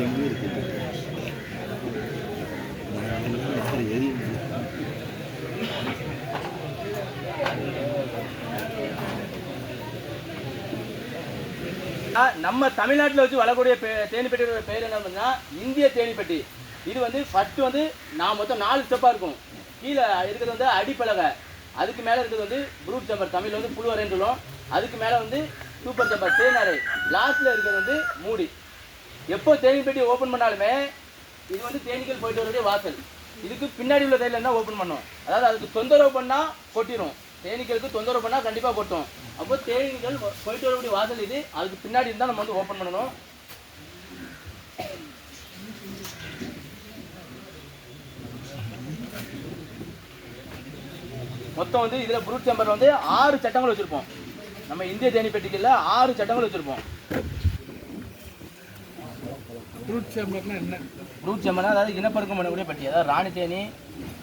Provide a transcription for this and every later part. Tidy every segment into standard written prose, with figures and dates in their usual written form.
எங்கேயும் இருக்குது. நம்ம தமிழ்நாட்டில் வச்சு வளரக்கூடிய தேனிப்பெட்டியோட பேர் என்ன பார்த்தீங்கன்னா இந்திய தேனிப்பெட்டி. இது வந்து ஃபர்ஸ்ட் வந்து நான் மொத்தம் 4 ஸ்டெப்பாக இருக்கும். கீழே இருக்கிறது வந்து அடிப்பலகை, அதுக்கு மேலே இருக்கிறது வந்து ப்ரூட் ஜம்பர், தமிழில் வந்து புழுவரைன்னு சொல்லுவோம். அதுக்கு மேலே வந்து சூப்பர் ஜம்பர் தேனரை, லாஸ்ட்டில் இருக்கிறது வந்து மூடி. எப்போ தேனிப்பெட்டி ஓப்பன் பண்ணாலுமே இது வந்து தேனீக்கள் போயிட்டு வரக்கூடிய வாசல். இதுக்கு பின்னாடி உள்ள தையில் தான் ஓப்பன் பண்ணோம். அதாவது அதுக்கு தொந்தரவு பண்ணால் கொட்டிடும், தேனீக்களுக்கு தொந்தரவு பண்ணால் கண்டிப்பாக கொட்டும். அப்போ தேனீக்கள் போயிட்டு வரக்கூடிய வாசல் இது, அதுக்கு பின்னாடி இருந்தால் நம்ம வந்து ஓப்பன் பண்ணணும். மொத்தம் வந்து இதில் ப்ரூட் சேம்பரில் வந்து 6 சட்டங்கள் வச்சுருப்போம். நம்ம இந்திய தேனிப்பெட்டிகளில் 6 சட்டங்கள் வச்சுருப்போம். ப்ரூட் சேம்பர்னா என்ன? ப்ரூட் சேம்பர்னா அதாவது இனப்பெருக்கம் பண்ணக்கூடிய பெட்டி. அதாவது ராணி தேனி,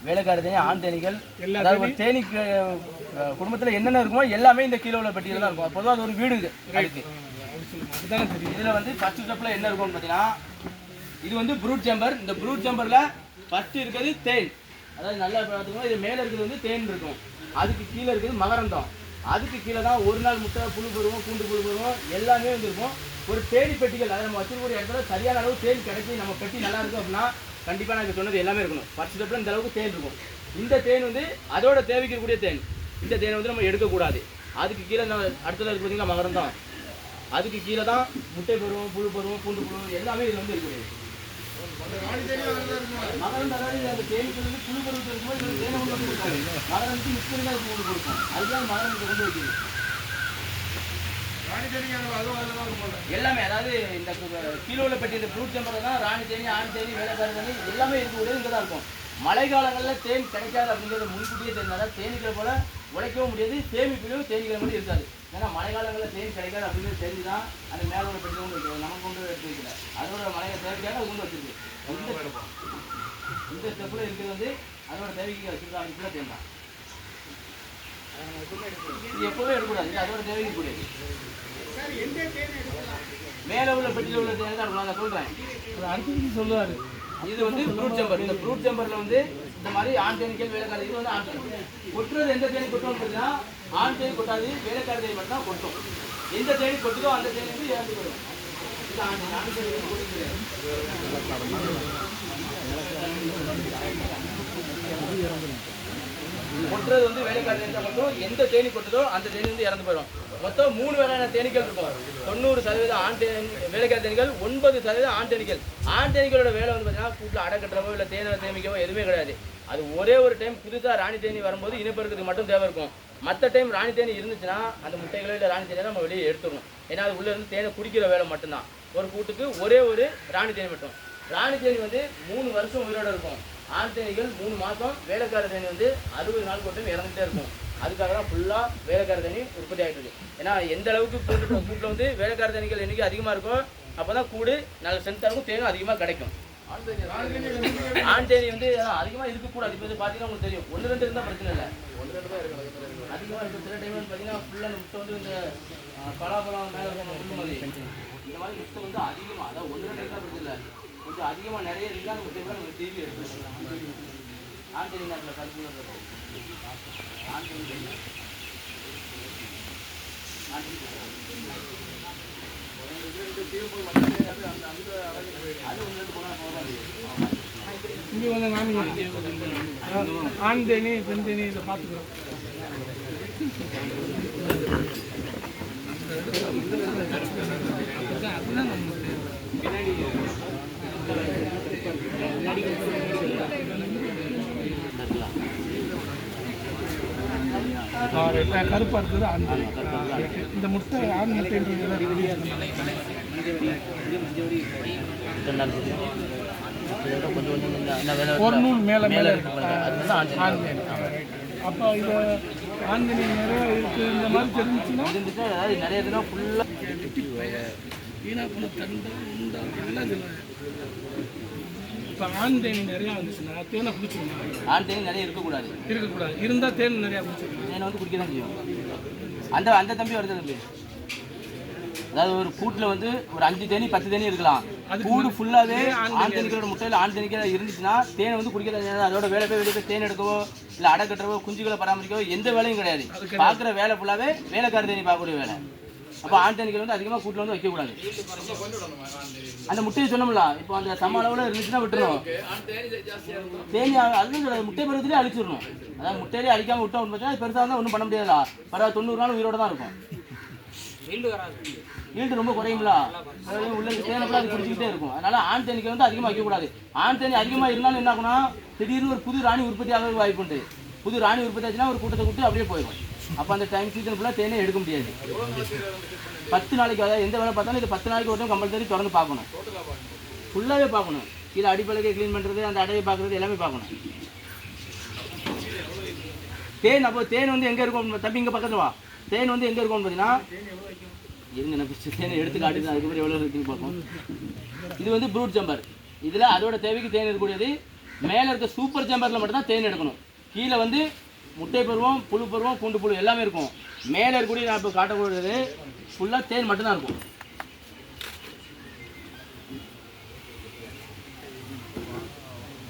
வேலைக்கார தேனி, ஆண் தேனிகள், அதாவது ஒரு தேனி குடும்பத்தில் என்னென்ன இருக்குமோ எல்லாமே இந்த கீழே உள்ள பெட்டியில் தான் இருக்கும். பொதுவாக அது ஒரு வீடு இருக்குது. இதில் வந்து ஃபர்ஸ்ட் ஸ்டெப்பில் என்ன இருக்கும்னு பார்த்தீங்கன்னா, இது வந்து ப்ரூட் சேம்பர். இந்த ப்ரூட் சேம்பரில் ஃபர்ஸ்ட் இருக்கிறது தேன். அதாவது நல்லா பார்த்துக்கணும், இது மேலே இருக்கிறது வந்து தேன் இருக்கும். அதுக்கு கீழே இருக்கிறது மகரந்தம். அதுக்கு கீழே தான் ஒரு நாள் முட்டை, புழு பருவம், கூண்டு புழு பருவம் எல்லாமே வந்து இருக்கும். ஒரு தேனி பெட்டிகள், அதை நம்ம வச்சிருக்கக்கூடிய இடத்துல சரியான அளவு தேன் கிடைச்சி நம்ம பெட்டி நல்லா இருக்கும் அப்படின்னா கண்டிப்பாக நான் சொன்னது எல்லாமே இருக்கணும். ஃபர்ஸ்ட் ஸ்டெப்பில் இந்த அளவுக்கு தேன் இருக்கும். இந்த தேன் வந்து அதோட தேவைக்கக்கூடிய தேன். இந்த தேனை வந்து நம்ம எடுக்கக்கூடாது. அதுக்கு கீழே நம்ம அடுத்தது இருக்கு பார்த்தீங்கன்னா மகரந்தம். அதுக்கு கீழே தான் முட்டை பருவம், புழு பருவம், பூண்டு பருவம் எல்லாமே இதில் வந்து இருக்குது. மகரந்தம் அதாவது அந்த தேனிக்கு வந்து புழு பருவத்தில் இருக்கும்போது இதில் தேனை கொண்டு வந்து கொடுப்பாங்க. மகரந்துக்கு மிஸ் பண்ணி தான் கொண்டு கொடுக்கும். அதுதான் மகரந்தத்தை கொண்டு வைக்கிறது எல்லாமே. அதாவது இந்த கீழே உள்ள பெட்டி இந்த ப்ரூட் சேம்பர் தான் ராணி தேனி, ஆண் தேனி, வேலைக்கார தேனி எல்லாமே இருக்கக்கூடியது இங்கே தான் இருக்கும். மழை காலங்களில் தேன் கிடைக்காது அப்படிங்கிறது முன்கூட்டியே தெரிஞ்சால தேனீக்களை போல உழைக்கவும் முடியாது, சேமிப்பிலும் தேனீக்களை மட்டும் இருக்காது. ஏன்னா மழை காலங்களில் தேன் கிடைக்காது அப்படிங்கிறது தெரிஞ்சு தான் அந்த மேலே உள்ள பெட்டி கொண்டு வைக்கிறது. நமக்கு கொண்டு எடுத்து வைக்கல, அதோட மழையை தேவைக்காக அது கொண்டு வச்சிருக்கு. இந்த ஸ்டெப்பில் இருக்கிறது வந்து அதோட தேவைக்கு வச்சுருக்காங்க. இப்படிலாம் தேன் தான் இது எப்போவே எடுக்கக்கூடாது. இது அதோட தேவைக்கு கூடாது. மேலே உள்ள பெட்டியில் உள்ள தேவை தான் நான் சொல்கிறேன். அடுத்தது சொல்லுவார். இது வந்து ப்ரூட் சேம்பர். இந்த ப்ரூட் சேம்பரில் வந்து இந்த மாதிரி ஆண் தேனீக்கள், வேலைக்கார இது வந்து ஆண் தேனி கொட்டுறது. எந்த தேனி கொட்டோம்னு பார்த்தீங்கன்னா ஆண் தேனி கொட்டாது, வேலைக்கார தேனி மட்டும் தான் கொட்டும். எந்த தேனி கொட்டுதோ அந்த தேனி வந்து இறந்து போயிடும். இது ஆண் தேனி. ஆண் தேனி கொட்டு கிடையாது. கொட்டுறது வந்து வேலைக்கார தேனி தான் கொட்டும். எந்த தேனி கொட்டுதோ அந்த தேனி வந்து இறந்து போயிடும். மொத்தம் 3 வகையான தேனீக்கள் இருக்கும். 90% ஆண் தேனி வேலைக்கார தேனீகள், 9% ஆண் தேனீகள். ஆண் தேனீகளோட வேலை வந்து பார்த்தீங்கன்னா கூட்டில் அடை கட்டுறவோ இல்லை தேனை சேமிக்கவோ எதுவுமே கிடையாது. அது ஒரே ஒரு டைம் புதுசாக ராணி தேனி வரும்போது இனப்பெருக்கத்துக்கு மட்டும் தேவை இருக்கும். மற்ற டைம் ராணி தேனி இருந்துச்சுன்னா அந்த முட்டைகளோ இல்லை ராணி தேனியை நம்ம வெளியே எடுத்துடணும். ஏன்னா அது உள்ளே இருந்து தேனை குடிக்கிற வேலை மட்டும்தான். ஒரு கூட்டுக்கு ஒரே ஒரு ராணி தேனி மட்டும். ராணி தேனி வந்து 3 வருஷம் உயிரோடு இருக்கும். ஆண் தேனிகள் 3 மாதம், வேலைக்கார தேனி வந்து 60 நாள் கொட்டும் இறந்துகிட்டே இருக்கும். அதுக்காக தான் ஃபுல்லாக வேலைக்கார தேனி உற்பத்தி ஆகிட்டு இருக்கு. ஏன்னா எந்த அளவுக்கு கூட்டில் வந்து வேலைக்கார தேனிகள் எண்ணிக்கை அதிகமாக இருக்கும், அப்போ தான் கூடு நல்ல ஸ்ட்ரென்த்தாக இருக்கும், தேனும் அதிகமாக கிடைக்கும். ஆண் தேனி வந்து அதிகமாக இருக்கக்கூடாது. இப்போ வந்து பார்த்தீங்கன்னா உங்களுக்கு தெரியும், 1-2 இருந்தால் பிரச்சனை இல்லை. 1-2 தான் இருக்கணும். அதிகமாக இருக்கும். சில டைம் வந்து பார்த்தீங்கன்னா ஃபுல்லாக அந்த முட்டை வந்து இந்த பலாப்பழம் மேலே இருக்கும் புல்லு மாதிரி இந்த மாதிரி முட்டை வந்து அதிகமாக, அதாவது 1-2 இருந்தால் பிரச்சனை இல்லை. கொஞ்சம் அதிகமாக நிறைய இருந்தால் அந்த முட்டையை நம்ம டிவி எடுத்துக்கலாம். ஆண் தேனி நாட்டில் கருத்து ஆண் தேனி இங்கே வந்து ஆண் தேனி, பெண் தேனி இதை பார்த்துக்கிறோம். அதுதான் நம்ம பின்னாடி கருப்பாக இருக்குது ஆண் தேனி. இந்த முட்டை ஆண் முட்டைன்றது ஒரு நூல் மேலே மேலே இருக்கு ஆண் தேனி. அப்போ இதை ஆண் தேனி நிறைய இருக்குது இந்த மாதிரி தெரிஞ்சுச்சுன்னா நிறைய தினம் ஃபுல்லாக வீணாக போன தண்டை உண்டா இதெல்லாம் இதில். இப்போ ஆண் தேனி நிறையா வந்துச்சுன்னா தேனை குடிச்சிக்கணும். ஆண் தேனி நிறைய இருக்கக்கூடாது. இருந்தால் தேன் நிறையா குடிச்சிக்கணும். தேனை வந்து குடிக்க தான் செய்யும். அந்த அந்த தம்பி வருது தம்பி அதாவது ஒரு கூட்டில் வந்து ஒரு 5 தேனி 10 தேனி இருக்கலாம். கூடு ஃபுல்லாகவே ஆண் தேனீக்களோட முட்டையில் ஆண் தேனீக்கள் இருந்துச்சுன்னா தேனை வந்து குடிக்க தெரியாது. அதோட வேலை போய் வெளியே போய் தேன் எடுக்கவோ இல்லை அடை கட்டுறவோ குஞ்சுகளை பராமரிக்கவோ எந்த வேலையும் கிடையாது. பார்க்குற வேலை ஃபுல்லாகவே வேலைக்கார தேனி பார்க்கக்கூடிய வேலை. அப்போ ஆண் தேனீக்கள் வந்து அதிகமாக கூட்டில் வந்து வைக்கக்கூடாது. அந்த முட்டையை சொன்னோம்ல, இப்போ அந்த சம அளவில் இருந்துச்சுன்னா விட்டுறணும். தேனி அது முட்டை பருவத்திலே அழிச்சிடணும். அதாவது முட்டையிலே அழிக்காமல் விட்டோம் பார்த்தீங்கன்னா பெருசாக இருந்தால் ஒன்றும் பண்ண முடியாதா. பரவாயில்ல 90 நாள் உயிரோட தான் இருக்கும். ஈல்டு ரொம்ப குறையுங்களா, உள்ள தேனப்பெல்லாம் அது குடிச்சிக்கிட்டே இருக்கும். அதனால ஆண் தேனீக்கள் வந்து அதிகமாக வைக்கக்கூடாது. ஆண் தேனி அதிகமாக இருந்தாலும் என்ன ஆகுனா திடீர்னு ஒரு புது ராணி உற்பத்தி ஆக வாய்ப்புண்டு. புது ராணி உற்பத்தி ஆச்சுன்னா ஒரு கூட்டத்தை கூட்டி அப்படியே போயிடும். அப்போ அந்த டைம் சீசன் ஃபுல்லாக தேனே எடுக்க முடியாது. 10 நாளைக்கு, அதாவது எந்த வேலை பார்த்தாலும் இது 10 நாளைக்கு ஒரு டைம் கம்பல்சரி திறந்து பார்க்கணும். ஃபுல்லாகவே பார்க்கணும். கீழே அடிப்படையை க்ளீன் பண்ணுறது, அந்த அடையை பார்க்குறது எல்லாமே பார்க்கணும். தேன் அப்போ தேன் வந்து எங்கே இருக்கும் தம்பி, இங்கே பக்கத்தில் வா. தேன் வந்து எங்கே இருக்கும்னு பார்த்தீங்கன்னா இருங்க, நான் தேனை எடுத்து காட்டுது. அதுக்கப்புறம் எவ்வளோ இருக்குன்னு பார்ப்போம். இது வந்து ப்ரூட் சேம்பர். இதில் அதோட தேவைக்கு தேன் இருக்கக்கூடியது. மேலே இருக்க சூப்பர் சேம்பரில் மட்டும்தான் தேன் எடுக்கணும். கீழே வந்து முட்டை பருவம், புழு பருவம், கூண்டு புழு எல்லாமே இருக்கும். மேலே இருக்கக்கூடிய நான் இப்போ காட்டக்கூடியது ஃபுல்லாக தேன் மட்டும்தான் இருக்கும்.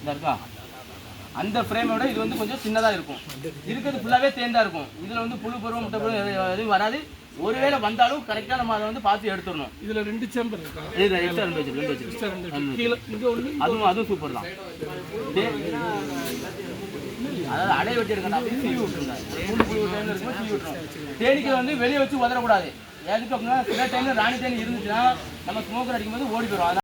இந்த இருக்கா அந்த ஃப்ரேமோட இது வந்து கொஞ்சம் சின்னதாக இருக்கும். இருக்கிறது ஃபுல்லாகவே தேன் தான் இருக்கும். இதில் வந்து புழு பருவம், முட்டை பருவம் எதுவும் வராது. ஒருவேளை வந்தாலும் கரெக்டாக நம்ம அதை வந்து பார்த்து எடுத்துடணும். இதில் 2 சேம்பர் இருக்கா? இது எக்ஸ்ட்ரா 2 வச்சிருக்கோம். அதுவும் சூப்பர் தான். அதாவது அடை வெட்டி எடுக்கணும். அப்படியே சீவி விட்டுருங்க. கூண்டு புழு டைமில் இருக்கும்போது சீவி விட்டுரும். தேனீக்கள் வந்து வெளியே வச்சு உதறக்கூடாது. எதுக்கு அப்படின்னா சில டைமில் ராணி தேனி இருந்துச்சுன்னா நம்ம ஸ்மோக்கர் அடிக்கும்போது ஓடி போயிடும்.